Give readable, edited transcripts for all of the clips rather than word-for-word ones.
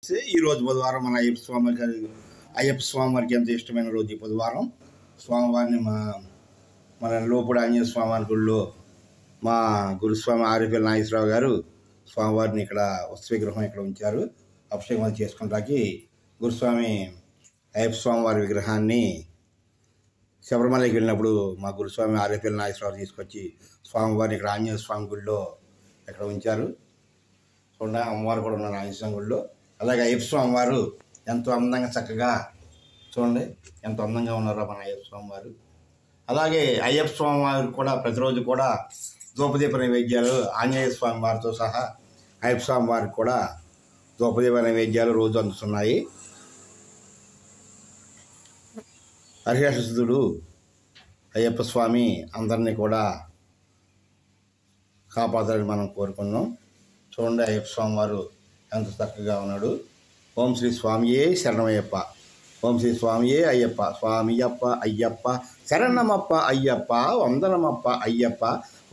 ఈరోజు బుధవారం మన అయ్యప్ప స్వామి వారికి ఎంతో ఇష్టమైన రోజు ఈ బుధవారం. స్వామివారిని మన లోపుడు ఆంజనేయ స్వామి గుడిలో మా గురుస్వామి ఆరిపల్లి నాగేశ్వరరావు గారు స్వామివారిని ఇక్కడ వస్తు విగ్రహం ఇక్కడ ఉంచారు. అభిషేకం చేసుకుంటాకి గురుస్వామి అయ్యప్ప స్వామి వారి విగ్రహాన్ని శబరిమలకి వెళ్ళినప్పుడు మా గురుస్వామి ఆరిపల్లి నాగేశ్వరరావు తీసుకొచ్చి స్వామివారిని ఇక్కడ ఆంజనేయ స్వామి గుడిలో ఇక్కడ ఉంచారు. చూడండి, అమ్మవారు కూడా ఉన్నారు ఆంజనేయ స్వామి గుడిలో. అలాగే అయ్యప్ప స్వామి వారు ఎంతో అందంగా చక్కగా చూడండి ఎంతో అందంగా ఉన్నారో మన అయ్యప్ప స్వామి వారు. అలాగే అయ్యప్ప స్వామి వారు కూడా ప్రతిరోజు కూడా ధూపదీప నైవేద్యాలు ఆంజనేయ స్వామి వారితో సహా అయ్యప్ప స్వామి వారికి కూడా ధూపదీప నైవేద్యాలు రోజు అందుతున్నాయి. హరిహరసుతుడు అయ్యప్ప స్వామి అందరినీ కూడా కాపాడాలని మనం కోరుకున్నాం. చూడండి, అయ్యప్ప స్వామి వారు ఎంత చక్కగా ఉన్నాడు. ఓం శ్రీ స్వామియే శరణమయ్యప్ప, ఓం శ్రీ స్వామియే అయ్యప్ప, స్వామియప్ప అయ్యప్ప, శరణమప్ప అయ్యప్ప, వందనమప్ప అయ్యప్ప,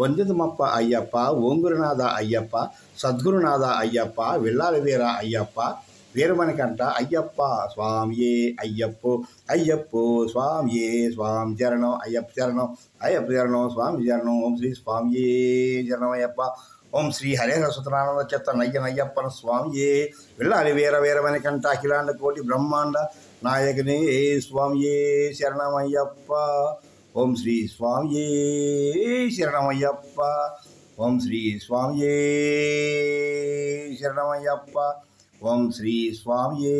వందితమప్ప అయ్యప్ప, ఓంగురునాథ అయ్యప్ప, సద్గురునాథ అయ్యప్ప, విల్లాల వీర అయ్యప్ప, వీరమణికంఠ అయ్యప్ప, స్వామియే అయ్యప్పో అయ్యప్పో, స్వామియే స్వామి చరణం అయ్యప్ప చరణం అయ్యప్ప చరణం స్వామి చరణం. ఓం శ్రీ స్వామియే శరణమయ్యప్ప, ఓం శ్రీ హరిహర సుతనానంద చిత్త నయ్యనయ్యప్పన స్వామియే, విల్లాలి వీర వీరమణికంఠ అఖిలాండ కోటి బ్రహ్మాండ నాయకుని స్వామియే శరణమయ్యప్ప. ఓం శ్రీ స్వామియే శరణమయ్యప్ప, ఓం శ్రీ స్వామియే శరణమయ్యప్ప, ఓం శ్రీ స్వామియే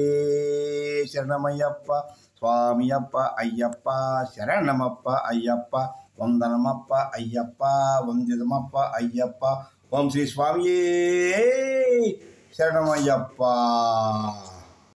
శరణమయ్యప్ప, స్వామియప్ప అయ్యప్ప, శరణమప్ప అయ్యప్ప, వందనమప్ప అయ్యప్ప, వందితమప్ప అయ్యప్ప, ఓం శ్రీ స్వామియే శరణమయ్యప్ప.